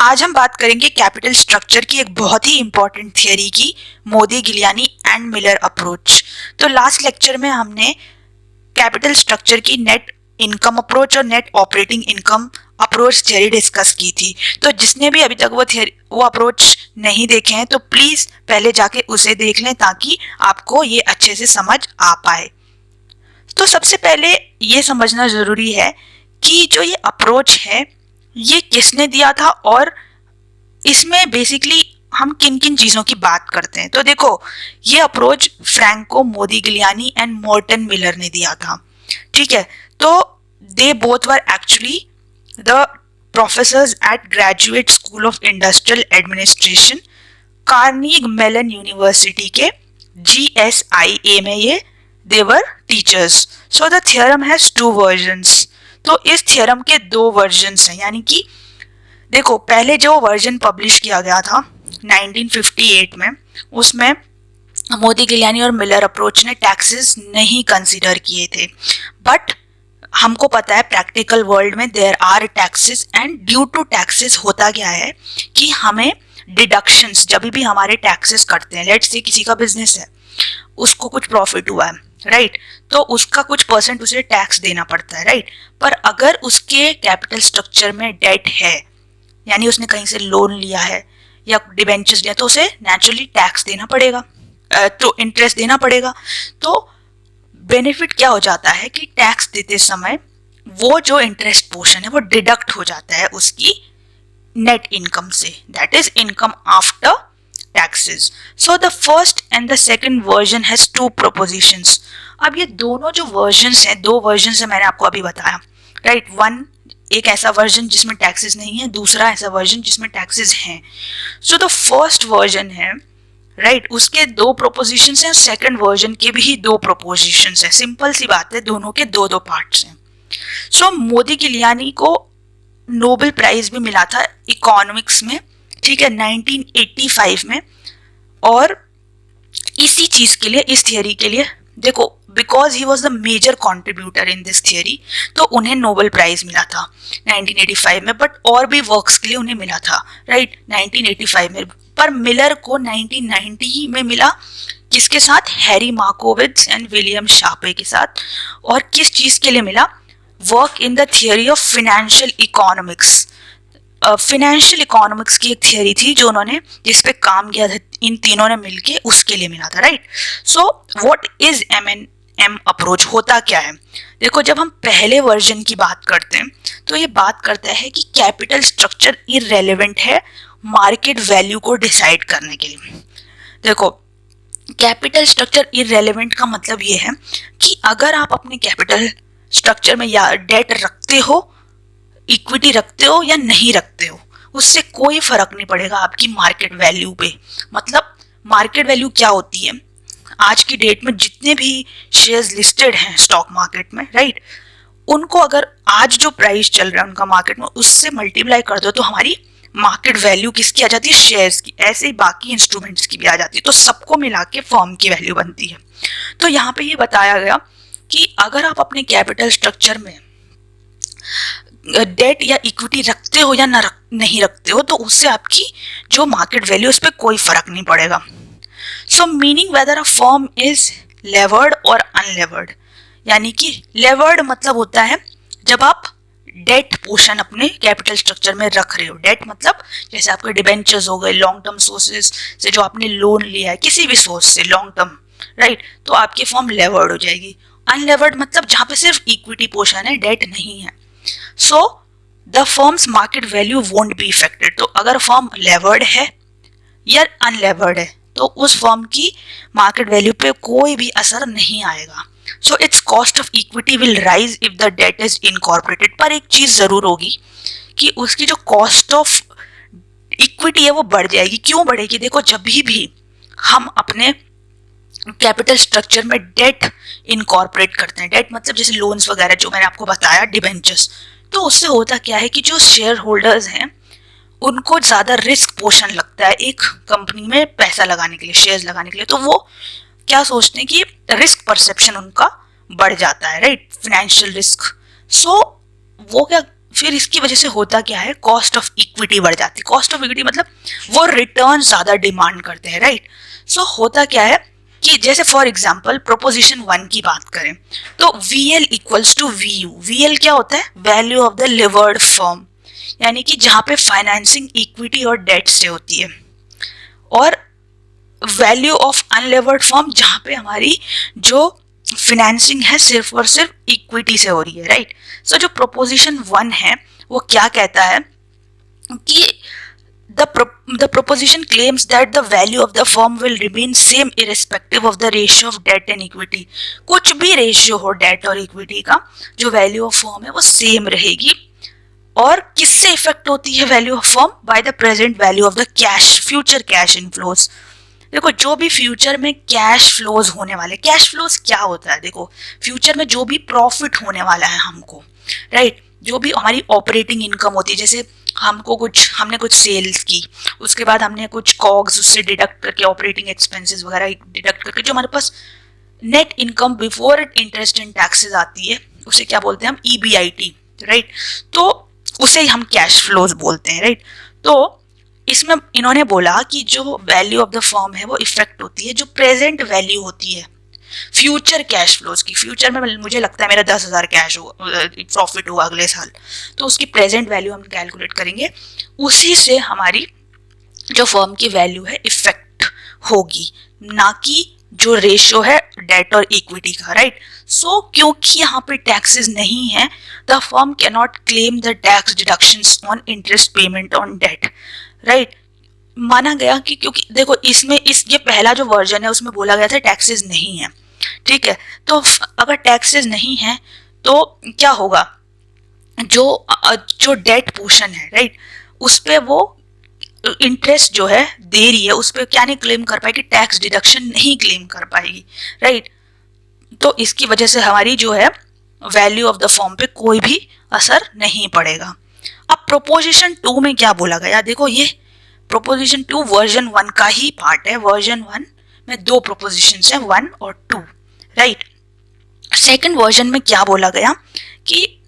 आज हम बात करेंगे कैपिटल स्ट्रक्चर की एक बहुत ही इंपॉर्टेंट थियरी की, मोदी गिलियानी एंड मिलर अप्रोच। तो लास्ट लेक्चर में हमने कैपिटल स्ट्रक्चर की नेट इनकम अप्रोच और net operating income approach theory discuss की थी। तो जिसने भी अभी तक वो अप्रोच नहीं देखे हैं तो प्लीज पहले जाके उसे देख लें ताकि आपको ये अच्छे से समझ आ पाए। तो सबसे पहले ये समझना जरूरी है कि जो ये अप्रोच है ये किसने दिया था और इसमें बेसिकली हम किन किन चीजों की बात करते हैं। तो देखो, ये approach Franco Modigliani and Merton Miller ने दिया था। ठीक है, तो they both were actually the professors at graduate school of industrial administration, Carnegie Mellon university के GSIA में ये they were teachers. So the theorem has two versions. तो इस थ्योरम के दो वर्जन्स हैं, यानी कि देखो पहले जो वर्जन पब्लिश किया गया था 1958 में, उसमें मोदी गिलियानी और मिलर अप्रोच ने टैक्सेस नहीं कंसीडर किए थे। बट हमको पता है प्रैक्टिकल वर्ल्ड में there are taxes and due to taxes होता क्या है कि हमें डिडक्शंस, जब भी हमारे टैक्सेस कटते हैं, लेट्स से किसी का बिजनेस है, उसको कुछ प्रॉफिट हुआ है, राइट, तो उसका कुछ परसेंट उसे टैक्स देना पड़ता है, राइट। पर अगर उसके कैपिटल स्ट्रक्चर में डेट है, यानी उसने कहीं से लोन लिया है या डिबेंचर्स लिया, तो उसे नेचुरली टैक्स देना पड़ेगा, तो इंटरेस्ट देना पड़ेगा। तो बेनिफिट क्या हो जाता है कि टैक्स देते समय वो जो इंटरेस्ट पोर्शन है वो डिडक्ट हो जाता है उसकी नेट इनकम से, that is income after taxes. So the first and the second version has two propositions. अब ये दोनों जो वर्जन्स हैं, दो वर्जन है मैंने आपको अभी बताया, राइट। वन, एक ऐसा वर्जन जिसमें टैक्सेस नहीं है, दूसरा ऐसा वर्जन जिसमें टैक्सेस हैं। सो द फर्स्ट वर्जन है, राइट, उसके दो प्रोपोजिशंस हैं और सेकंड वर्जन के भी दो प्रोपोजिशंस हैं। सिंपल सी बात है, दोनों के दो दो पार्ट्स हैं। सो मोदी गिलियानी को नोबेल प्राइज भी मिला था इकोनॉमिक्स में, ठीक है, 1985 में। और इसी चीज के लिए, इस थियरी के लिए, देखो because he was the major contributor in this theory, तो उन्हें नोबेल प्राइज मिला था 1985 में। बट और भी वर्क्स के लिए उन्हें मिला था, राइट, 1985 में। पर मिलर को 1990 में मिला, किसके साथ? हैरी मार्कोविट्ज एंड विलियम शार्पे के साथ। और किस चीज के लिए मिला? Work in the theory of financial economics. Financial economics की एक थियरी थी जो उन्होंने, जिस पे काम किया था इन तीनों ने मिलके, उसके लिए मिला था, right. So what is M&M approach, होता क्या है? देखो, जब हम पहले वर्जन की बात करते हैं तो ये बात करता है कि कैपिटल स्ट्रक्चर इररेलेवेंट है मार्केट वैल्यू को डिसाइड करने के लिए। देखो, कैपिटल स्ट्रक्चर इररेलेवेंट का मतलब ये है कि अगर आप अपने कैपिटल स्ट्रक्चर में या डेट रखते हो, इक्विटी रखते हो या नहीं रखते हो, उससे कोई फर्क नहीं पड़ेगा आपकी मार्केट वैल्यू पे। मतलब मार्केट वैल्यू क्या होती है? आज की डेट में जितने भी शेयर्स लिस्टेड हैं स्टॉक मार्केट में, राइट, उनको अगर आज जो प्राइस चल रहा है उनका मार्केट में, उससे मल्टीप्लाई कर दो तो हमारी मार्केट वैल्यू किसकी आ जाती है? शेयर्स की। ऐसे ही बाकी इंस्ट्रूमेंट्स की भी आ जाती है, तो सबको मिला के फर्म की वैल्यू बनती है। तो यहाँ पे ये बताया गया कि अगर आप अपने कैपिटल स्ट्रक्चर में डेट या इक्विटी रखते हो या नहीं रखते हो, तो उससे आपकी जो मार्केट वैल्यू, उस पर कोई फर्क नहीं पड़ेगा। सो meaning weather a firm is levered और अनलेवर्ड, यानी कि लेवर्ड मतलब होता है जब आप डेट पोर्शन अपने कैपिटल स्ट्रक्चर में रख रहे हो। डेट मतलब जैसे आपके डिबेंचर्स हो गए, लॉन्ग टर्म सोर्सेज से जो आपने लोन लिया है किसी भी सोर्स से लॉन्ग टर्म, राइट, तो आपकी फर्म लेवर्ड हो जाएगी। अनलेवर्ड मतलब जहां पे सिर्फ इक्विटी पोर्शन है, डेट नहीं है। So the firms market value won't be affected. तो अगर फर्म लेवर्ड है या अनलेवर्ड है तो उस फर्म की मार्केट वैल्यू पे कोई भी असर नहीं आएगा। So its cost of equity will rise if the debt is incorporated. पर एक चीज जरूर होगी कि उसकी जो कॉस्ट ऑफ इक्विटी है वो बढ़ जाएगी। क्यों बढ़ेगी? देखो, जब भी हम अपने कैपिटल स्ट्रक्चर में डेट इनकॉर्पोरेट करते हैं, डेट मतलब जैसे लोन्स वगैरह जो मैंने आपको बताया, डिबेंचर्स, तो उससे होता क्या है कि जो शेयर होल्डर्स हैं उनको ज्यादा रिस्क पोर्शन लगता है एक कंपनी में पैसा लगाने के लिए, शेयर्स लगाने के लिए। तो वो क्या सोचते हैं कि रिस्क परसेप्शन उनका बढ़ जाता है, राइट, फाइनेंशियल रिस्क। सो वो क्या फिर इसकी वजह से होता क्या है, कॉस्ट ऑफ इक्विटी बढ़ जाती है। कॉस्ट ऑफ इक्विटी मतलब वो रिटर्न ज्यादा डिमांड करते हैं, राइट। सो होता क्या है कि जैसे फॉर एग्जांपल प्रोपोजिशन 1 की बात करें तो VL equals to VU। VL क्या होता है, value of the levered firm, यानी कि जहां पे फाइनेंसिंग इक्विटी और डेट से होती है, और वैल्यू ऑफ अनलेवर्ड फर्म जहां पे हमारी जो फाइनेंसिंग है सिर्फ और सिर्फ इक्विटी से हो रही है, राइट। सो जो प्रोपोजिशन 1 है वो क्या कहता है कि the proposition claims that the value of the firm will remain same irrespective of the ratio of debt and equity। कुछ भी रेशियो हो डेट और इक्विटी का, जो वैल्यू ऑफ फर्म है वो सेम रहेगी। और किससे इफेक्ट होती है value of firm, by the present value of the cash, future cash inflows. देखो जो भी फ्यूचर में कैश फ्लोज होने वाले, कैश फ्लोज क्या होता है, देखो फ्यूचर में जो भी प्रॉफिट होने वाला है हमको, राइट, जो भी हमारी ऑपरेटिंग इनकम होती है, जैसे हमने कुछ सेल्स की, उसके बाद हमने कुछ कॉग्स उससे डिडक्ट करके, ऑपरेटिंग एक्सपेंसेस वगैरह डिडक्ट करके जो हमारे पास net income before interest and taxes आती है, उसे क्या बोलते हैं हम, EBIT, राइट। तो उसे हम कैश फ्लोज बोलते हैं, राइट। तो इसमें इन्होंने बोला कि जो वैल्यू ऑफ द फर्म है वो इफेक्ट होती है जो प्रेजेंट वैल्यू होती है फ्यूचर कैश फ्लोज की। फ्यूचर में मुझे लगता है मेरा 10,000 कैश हो प्रॉफिट हुआ अगले साल, तो उसकी प्रेजेंट वैल्यू हम कैलकुलेट करेंगे, उसी से हमारी जो फर्म की वैल्यू है इफेक्ट होगी, ना कि जो रेशियो है डेट और इक्विटी का, राइट। सो क्योंकि यहाँ पे टैक्सेस नहीं है, the firm can not claim the tax deductions on interest payment on debt, right. माना गया कि क्योंकि देखो इसमें ये पहला जो वर्जन है उसमें बोला गया था टैक्सेस नहीं है, ठीक है। तो अगर टैक्सेस नहीं है तो क्या होगा, जो डेट पोर्शन है, राइट, उस पे वो इंटरेस्ट जो है दे रही है उस पर क्या नहीं क्लेम कर पाएगी, टैक्स डिडक्शन नहीं क्लेम कर पाएगी, राइट। तो इसकी वजह से हमारी जो है वैल्यू ऑफ द फर्म पे कोई भी असर नहीं पड़ेगा। अब प्रोपोजिशन 2 में क्या बोला गया, देखो ये प्रोपोजिशन 2 वर्जन 1 का ही पार्ट है। वर्जन 1 में 2 प्रोपोजिशंस हैं, 1 और 2, राइट। सेकंड वर्जन में क्या बोला गया कि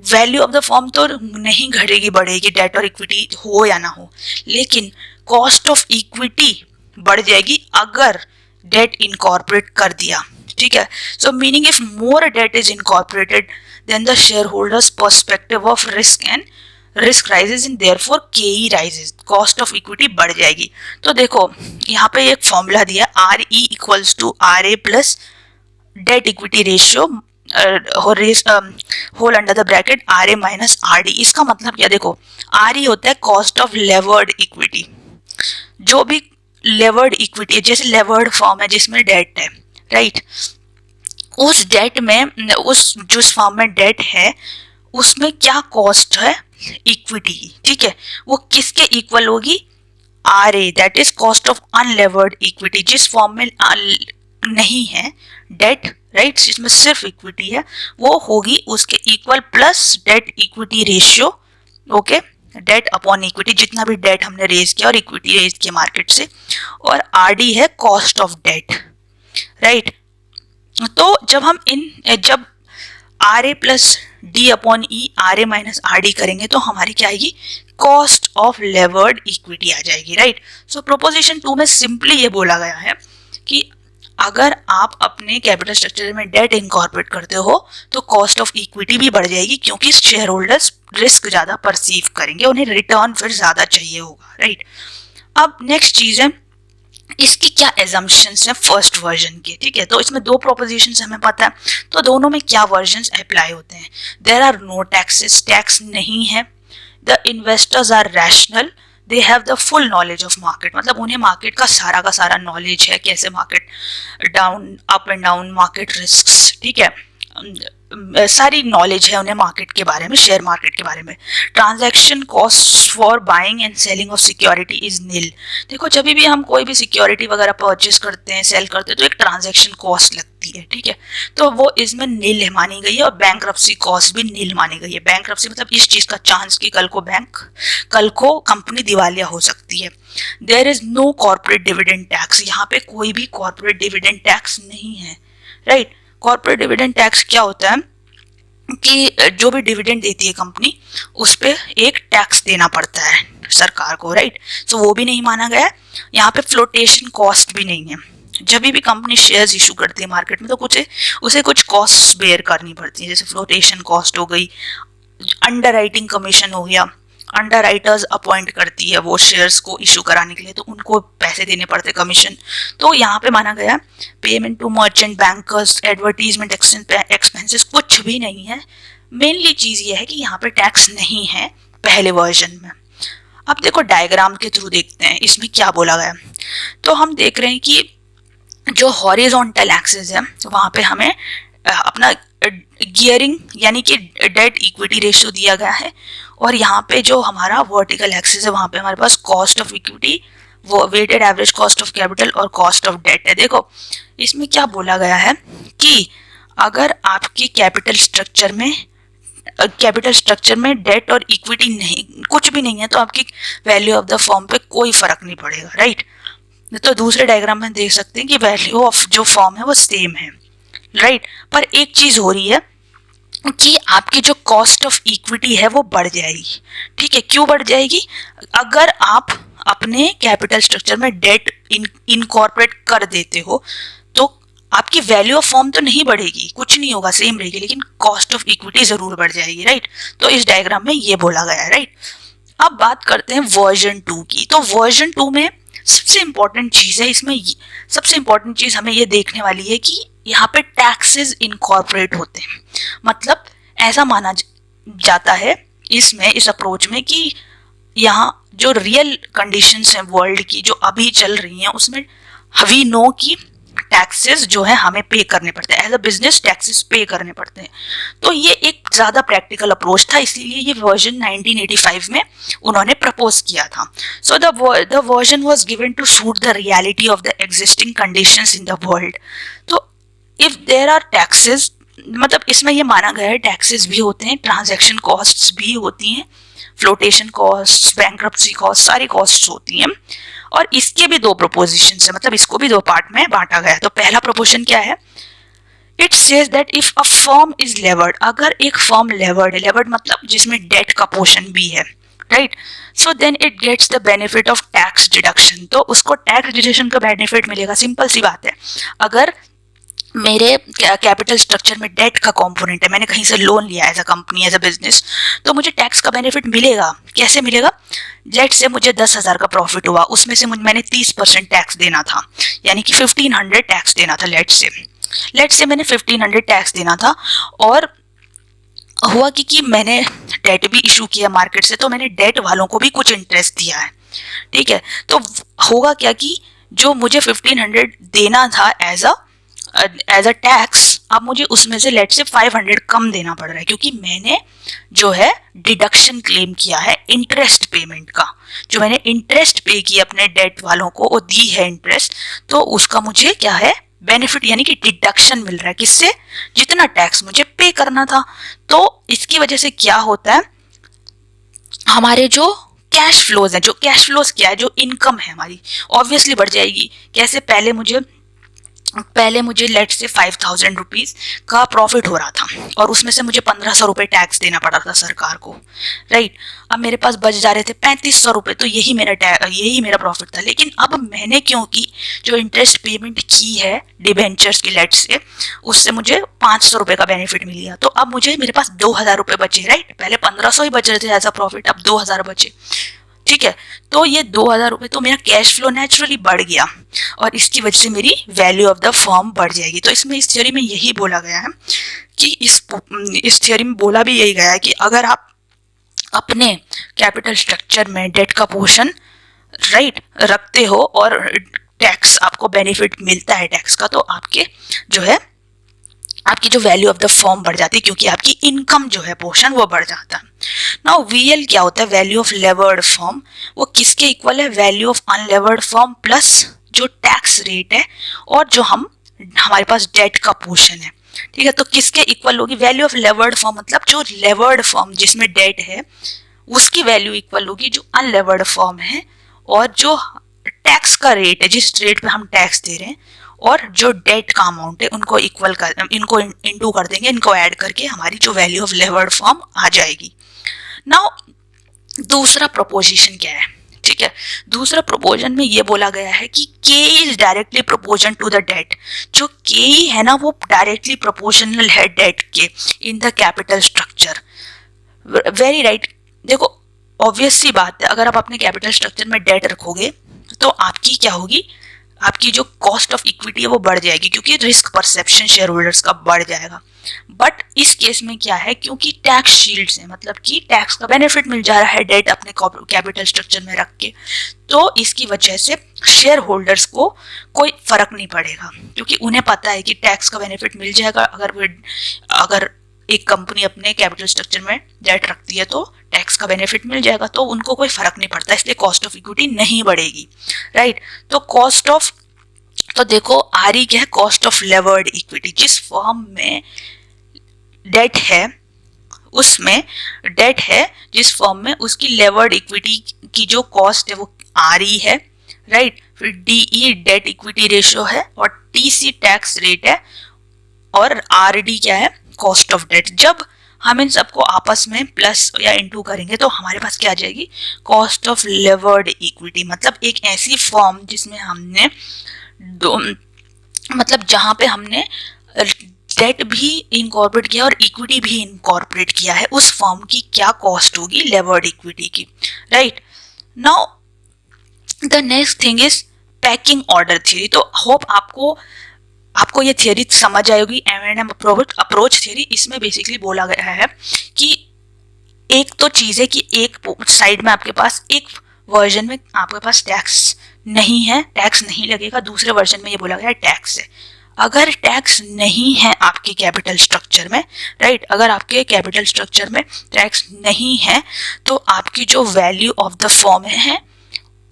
वैल्यू ऑफ द फर्म तो नहीं घटेगी बढ़ेगी, डेट और इक्विटी हो या ना हो, लेकिन कॉस्ट ऑफ इक्विटी बढ़ जाएगी अगर डेट इनकॉर्पोरेट कर दिया, ठीक है। So meaning if more debt is incorporated then the shareholders perspective of risk rises and therefore KE rises, cost of equity बढ़ जाएगी। तो देखो यहाँ पे एक फॉर्मूला दिया, RE equals to RA plus debt equity ratio whole under the bracket RA minus RD। इसका मतलब क्या, देखो RE होता है कॉस्ट ऑफ लेवर्ड इक्विटी, जो भी लेवर्ड इक्विटी, जैसे लेवर्ड फर्म है जिसमें डेट है, राइट, उस डेट में उस जिस फर्म में डेट है उसमें क्या कॉस्ट है इक्विटी की, ठीक है, वो किसके इक्वल होगी, RA, that is cost of unlevered equity. जिस फॉर्म में नहीं है डेट, राइट, जिसमें सिर्फ इक्विटी है, वो होगी उसके equal plus debt equity ratio, okay, debt upon equity, जितना भी डेट हमने रेज किया और इक्विटी रेज किया मार्केट से, और RD है कॉस्ट ऑफ डेट, राइट। तो जब RA plus D upon E, RA minus RD करेंगे तो हमारी क्या आएगी, कॉस्ट ऑफ लेवर्ड इक्विटी आ जाएगी, राइट। सो प्रोपोजिशन 2 में सिंपली ये बोला गया है कि अगर आप अपने कैपिटल स्ट्रक्चर में डेट इनकॉर्पोरेट करते हो तो कॉस्ट ऑफ इक्विटी भी बढ़ जाएगी, क्योंकि शेयर होल्डर्स रिस्क ज्यादा परसीव करेंगे, उन्हें रिटर्न फिर ज्यादा चाहिए होगा, राइट। अब नेक्स्ट चीज है इसकी क्या एजम्पशंस है फर्स्ट वर्जन के, ठीक है। तो इसमें 2 प्रोपोजिशंस हमें पता है, तो दोनों में क्या वर्जन्स अप्लाई होते हैं। There are no taxes, tax नहीं है। The investors are rational, they have the full knowledge of market, मतलब उन्हें मार्केट का सारा नॉलेज है, कैसे market down up and down, market risks, ठीक है, सारी नॉलेज है उन्हें मार्केट के बारे में, शेयर मार्केट के बारे में। Transaction cost for buying and selling of security is nil. देखो जब भी हम कोई भी सिक्योरिटी वगैरह परचेस करते हैं, सेल करते हैं, तो एक ट्रांजैक्शन कॉस्ट लगती है, ठीक है, तो वो इसमें नील मानी गई है, और बैंकरप्सी कॉस्ट भी नील मानी गई है। बैंकरप्सी मतलब इस चीज का चांस कि कल को कंपनी दिवालिया हो सकती है। There is no corporate dividend tax, यहाँ पे कोई भी कॉर्पोरेट डिविडेंड टैक्स नहीं है, राइट। कॉर्पोरेट डिविडेंड टैक्स क्या होता है, कि जो भी डिविडेंड देती है कंपनी उस पे एक टैक्स देना पड़ता है सरकार को, राइट। तो वो भी नहीं माना गया। यहाँ पे फ्लोटेशन कॉस्ट भी नहीं है। जब भी कंपनी शेयर्स इशू करती है मार्केट में तो उसे कुछ कॉस्ट बेयर करनी पड़ती है, जैसे फ्लोटेशन कॉस्ट हो गई, अंडर राइटिंग कमीशन हो गया, अंडर राइटर्स अपॉइंट करती है वो शेयर्स को इशू कराने के लिए, तो उनको पैसे देने पड़ते कमीशन। तो यहाँ पे माना गया payment to merchant bankers, advertisement expenses कुछ भी नहीं है। मेनली चीज ये है कि यहाँ पे टैक्स नहीं है पहले वर्जन में। अब देखो डायग्राम के थ्रू देखते हैं इसमें क्या बोला गया। तो हम देख रहे हैं कि जो हॉरिजॉन्टल एक्सिस है वहां पे हमें अपना गियरिंग यानी कि डेट इक्विटी रेशियो दिया गया है, और यहाँ पे जो हमारा वर्टिकल एक्सिस है वहां पे हमारे पास कॉस्ट ऑफ इक्विटी, वो weighted average cost of capital और कॉस्ट ऑफ डेट है। देखो इसमें क्या बोला गया है कि अगर आपकी कैपिटल स्ट्रक्चर में डेट और इक्विटी नहीं, कुछ भी नहीं है, तो आपकी वैल्यू ऑफ द फर्म पे कोई फर्क नहीं पड़ेगा, राइट। तो दूसरे डायग्राम में देख सकते हैं कि वैल्यू ऑफ जो फर्म है वो सेम है, राइट। पर एक चीज हो रही है कि आपकी जो कॉस्ट ऑफ इक्विटी है वो बढ़ जाएगी। ठीक है, क्यों बढ़ जाएगी? अगर आप अपने कैपिटल स्ट्रक्चर में डेट इनकॉर्पोरेट कर देते हो तो आपकी वैल्यू ऑफ फर्म तो नहीं बढ़ेगी, कुछ नहीं होगा, सेम रहेगी, लेकिन कॉस्ट ऑफ इक्विटी जरूर बढ़ जाएगी, राइट। तो इस डायग्राम में ये बोला गया है, राइट। अब बात करते हैं वर्जन 2 की। तो वर्जन 2 में सबसे इंपॉर्टेंट चीज है, इसमें सबसे इंपॉर्टेंट चीज हमें ये देखने वाली है कि यहाँ पे टैक्सेस इनकॉर्पोरेट होते हैं। मतलब ऐसा माना जाता है इस अप्रोच में कि यहाँ जो रियल कंडीशंस हैं वर्ल्ड की जो अभी चल रही हैं उसमें वी नो कि टैक्सेस जो है हमें पे करने पड़ते हैं, एज अ बिजनेस टैक्सेस पे करने पड़ते हैं। तो ये एक ज्यादा प्रैक्टिकल अप्रोच था, इसीलिए ये वर्जन 1985 में उन्होंने प्रपोज किया था। So the version was given to suit the reality of the existing conditions in the world. तो इफ देयर आर टैक्सेस, मतलब इसमें ये माना गया है टैक्सेस भी होते हैं, ट्रांजैक्शन कॉस्ट्स भी होती हैं, फ्लोटेशन कॉस्ट, बैंक्रप्सी कॉस्ट, सारी कॉस्ट्स होती हैं। और इसके भी दो प्रोपोजिशन है, मतलब इसको भी दो पार्ट में बांटा गया है। तो पहला प्रोपोजिशन क्या है? It says that if a firm is levered, अगर एक फर्म लेवर्ड मतलब जिसमें डेट का पोर्शन भी है, right, so then it gets the benefit of tax deduction. तो उसको टैक्स डिडक्शन का बेनिफिट मिलेगा। सिंपल सी बात है, अगर मेरे कैपिटल स्ट्रक्चर में डेट का कंपोनेंट है, मैंने कहीं से लोन लिया as a company, as a business, तो मुझे टैक्स का बेनिफिट मिलेगा। कैसे मिलेगा? लेट से मुझे 10,000 का प्रॉफिट हुआ, उसमें से मैंने 30% टैक्स देना था, यानी कि 1500 टैक्स देना था। लेट से मैंने 1500 टैक्स देना था, और हुआ कि मैंने डेट भी इशू किया मार्केट से, तो मैंने डेट वालों को भी कुछ इंटरेस्ट दिया है, ठीक है। तो होगा क्या कि जो मुझे 1500 देना था एज अ टैक्स, अब मुझे उसमें से लेट से 500 कम देना पड़ रहा है, क्योंकि मैंने जो है डिडक्शन क्लेम किया है इंटरेस्ट पेमेंट का। जो मैंने इंटरेस्ट पे किया अपने डेट वालों को, वो दी है इंटरेस्ट, तो उसका मुझे क्या है? बेनिफिट, यानी कि डिडक्शन मिल रहा है। किससे? जितना टैक्स मुझे पे करना था। तो इसकी वजह से क्या होता है, हमारे जो कैश फ्लोज है, जो कैश फ्लोज क्या है, जो इनकम है हमारी, ऑब्वियसली बढ़ जाएगी। कैसे? पहले मुझे लेट से 5000 रुपीज का प्रॉफिट हो रहा था, और उसमें से मुझे 1500 रुपये टैक्स देना पड़ा था सरकार को, राइट। अब मेरे पास बच जा रहे थे 3500 रुपये, तो यही मेरा प्रॉफिट था। लेकिन अब मैंने क्योंकि जो इंटरेस्ट पेमेंट की है डिबेंचर्स की लेट से, उससे मुझे 500 रुपये का बेनिफिट मिल गया। तो अब मेरे पास 2000 रुपये बचे, राइट। पहले 1500 ही बच रहे थे एज अ प्रॉफिट, अब 2000 बचे, ठीक है। तो ये 2000 रुपये, तो मेरा कैश फ्लो नेचुरली बढ़ गया, और इसकी वजह से मेरी वैल्यू ऑफ द फर्म बढ़ जाएगी। तो इस थ्योरी में यही बोला गया है कि इस थ्योरी में बोला भी यही गया है कि अगर आप अपने कैपिटल स्ट्रक्चर में डेट का पोर्शन राइट रखते हो और टैक्स आपको बेनिफिट मिलता है टैक्स का, तो आपकी जो वैल्यू ऑफ द फर्म बढ़ जाती है, क्योंकि आपकी इनकम जो है पोर्शन वो बढ़ जाता है। नाउ वीएल क्या होता है? Value of levered firm. वो किसके इक्वल है? Value of unlevered firm plus जो टैक्स रेट है और जो हमारे पास डेट का पोर्शन है, ठीक है। तो किसके इक्वल होगी? वैल्यू ऑफ लेवर्ड फर्म, मतलब जो लेवर्ड फर्म जिसमें डेट है उसकी वैल्यू इक्वल होगी जो अनलेवर्ड फर्म है, और जो टैक्स का रेट है, जिस रेट पे हम टैक्स दे रहे हैं, और जो डेट का अमाउंट है उनको इनको इंटू कर देंगे, इनको ऐड करके हमारी जो वैल्यू ऑफ लेवर्ड फॉर्म आ जाएगी। नाउ दूसरा प्रोपोजिशन क्या है, ठीक है, दूसरा प्रोपोजन में ये बोला गया है कि K is directly proportion to the debt. जो K है ना वो डायरेक्टली प्रोपोर्शनल है डेट के in the capital structure. Very right. देखो ऑब्वियस सी बात है, अगर आप अपने कैपिटल स्ट्रक्चर में डेट रखोगे तो आपकी क्या होगी, आपकी जो कॉस्ट ऑफ इक्विटी है वो बढ़ जाएगी, क्योंकि रिस्क परसेप्शन शेयर होल्डर्स का बढ़ जाएगा। बट इस केस में क्या है, क्योंकि टैक्स शील्ड्स है, मतलब कि टैक्स का बेनिफिट मिल जा रहा है डेट अपने कैपिटल स्ट्रक्चर में रख के, तो इसकी वजह से शेयर होल्डर्स को कोई फर्क नहीं पड़ेगा, क्योंकि उन्हें पता है कि टैक्स का बेनिफिट मिल जाएगा। अगर एक कंपनी अपने कैपिटल स्ट्रक्चर में डेट रखती है तो टैक्स का बेनिफिट मिल जाएगा, तो उनको कोई फर्क नहीं पड़ता, इसलिए कॉस्ट ऑफ इक्विटी नहीं बढ़ेगी, राइट। तो कॉस्ट ऑफ, तो देखो आरी क्या है, कॉस्ट ऑफ लेवर्ड इक्विटी। जिस फॉर्म में डेट है उसमें डेट है, जिस फॉर्म में उसकी लेवर्ड इक्विटी की जो कॉस्ट है वो आरी है, राइट। फिर डीई डेट इक्विटी रेशियो है, और टीसी टैक्स रेट है, और आरडी क्या है, कॉस्ट ऑफ डेट। जब हम इन सबको आपस में प्लस या इनटू करेंगे तो हमारे पास क्या आ जाएगी, कॉस्ट ऑफ लेवर्ड इक्विटी। मतलब एक ऐसी फॉर्म जिसमें हमने दो, मतलब जहां पे हमने डेट भी इनकॉर्पोरेट किया और इक्विटी भी इनकॉर्पोरेट किया है, उस फॉर्म की क्या कॉस्ट होगी लेवर्ड इक्विटी की, right. Now the next thing is packing order theory. तो होप आपको ये थियरी समझ आएगी, M&M अप्रोच थियरी। इसमें बेसिकली बोला गया है कि एक तो चीज है कि एक साइड में आपके पास एक वर्जन में आपके पास टैक्स नहीं है, टैक्स नहीं लगेगा, दूसरे वर्जन में ये बोला गया है टैक्स है। अगर टैक्स नहीं है आपके कैपिटल स्ट्रक्चर में, राइट, अगर आपके कैपिटल स्ट्रक्चर में टैक्स नहीं है तो आपकी जो वैल्यू ऑफ द फॉर्म है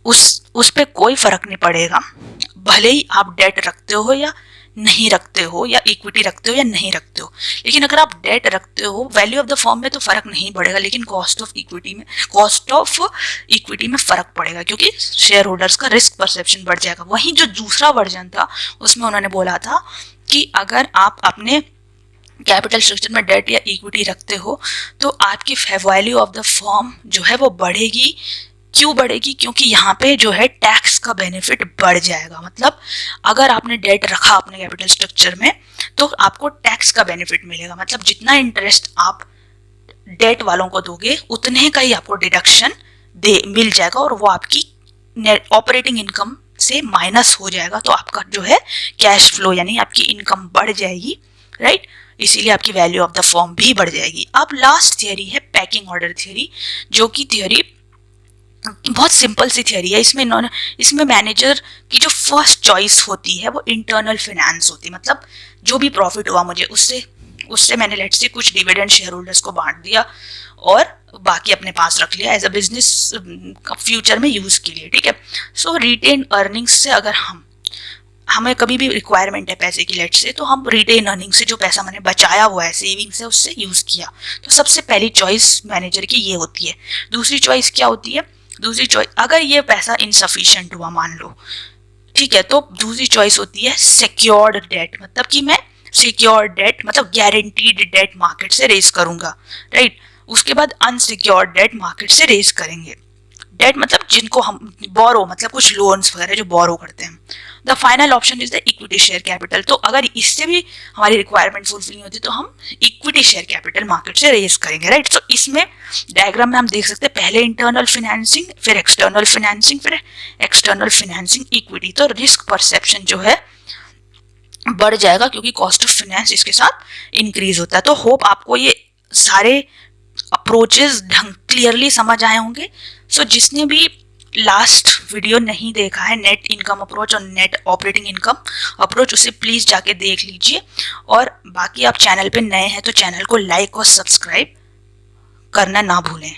उस पे कोई फर्क नहीं पड़ेगा, भले ही आप डेट रखते हो या नहीं रखते हो, या इक्विटी रखते हो या नहीं रखते हो। लेकिन अगर आप डेट रखते हो वैल्यू ऑफ द फॉर्म में तो फर्क नहीं पड़ेगा, लेकिन कॉस्ट ऑफ इक्विटी में फर्क पड़ेगा, क्योंकि शेयर होल्डर्स का रिस्क परसेप्शन बढ़ जाएगा। वहीं जो दूसरा वर्जन था उसमें उन्होंने बोला था कि अगर आप अपने कैपिटल स्ट्रक्चर में डेट या इक्विटी रखते हो तो आपकी वैल्यू ऑफ द फॉर्म जो है वो बढ़ेगी। क्यों बढ़ेगी, क्योंकि यहाँ पे जो है टैक्स का बेनिफिट बढ़ जाएगा। मतलब अगर आपने डेट रखा अपने कैपिटल स्ट्रक्चर में तो आपको टैक्स का बेनिफिट मिलेगा, मतलब जितना इंटरेस्ट आप डेट वालों को दोगे उतने का ही आपको डिडक्शन मिल जाएगा, और वो आपकी नेट ऑपरेटिंग इनकम से माइनस हो जाएगा, तो आपका जो है कैश फ्लो यानी आपकी इनकम बढ़ जाएगी, राइट। इसीलिए आपकी वैल्यू ऑफ द फॉर्म भी बढ़ जाएगी। अब लास्ट थियरी है पैकिंग ऑर्डर थियरी, जो कि थियरी बहुत सिंपल सी थियरी है। इसमें मैनेजर की जो फर्स्ट चॉइस होती है वो इंटरनल फाइनेंस होती है। मतलब जो भी प्रॉफिट हुआ मुझे उससे मैंने लेट से कुछ डिविडेंड शेयर होल्डर्स को बांट दिया और बाकी अपने पास रख लिया एज अ बिजनेस फ्यूचर में यूज के लिए, ठीक है। सो रिटेन अर्निंग्स से अगर हमें कभी भी रिक्वायरमेंट है पैसे की लेट से, तो हम रिटेन अर्निंग से जो पैसा मैंने बचाया हुआ है सेविंग से उससे यूज किया। तो सबसे पहली चॉइस मैनेजर की ये होती है। दूसरी चॉइस क्या होती है, दूसरी चॉइस अगर ये पैसा इनसफिशिएंट हुआ मान लो, ठीक है, तो दूसरी चॉइस होती है सिक्योर्ड डेट। मतलब कि मैं सिक्योर्ड डेट मतलब गारंटीड डेट मार्केट से रेज करूंगा, राइट। उसके बाद अनसिक्योर्ड डेट मार्केट से रेज करेंगे। डेट मतलब जिनको हम बोरो मतलब कुछ लोन्स वगैरह जो बोरो करते हैं। The final option is the equity share capital. तो अगर इससे भी हमारी रिक्वायरमेंट फुलफिल नहीं होती तो हम इक्विटी शेयर कैपिटल मार्केट से रेज करेंगे, राइट। तो इसमें डायग्राम में हम देख सकते हैं पहले इंटरनल फाइनेंसिंग, फिर एक्सटर्नल फाइनेंसिंग, फिर एक्सटर्नल फाइनेंसिंग इक्विटी। तो रिस्क परसेप्शन जो है बढ़ जाएगा क्योंकि कॉस्ट ऑफ फाइनेंस इसके साथ इंक्रीज होता है। तो होप आपको ये सारे अप्रोचेस क्लियरली समझ आए होंगे। सो जिसने भी लास्ट वीडियो नहीं देखा है नेट इनकम अप्रोच और नेट ऑपरेटिंग इनकम अप्रोच, उसे प्लीज जाके देख लीजिए। और बाकी आप चैनल पे नए हैं तो चैनल को लाइक और सब्सक्राइब करना ना भूलें।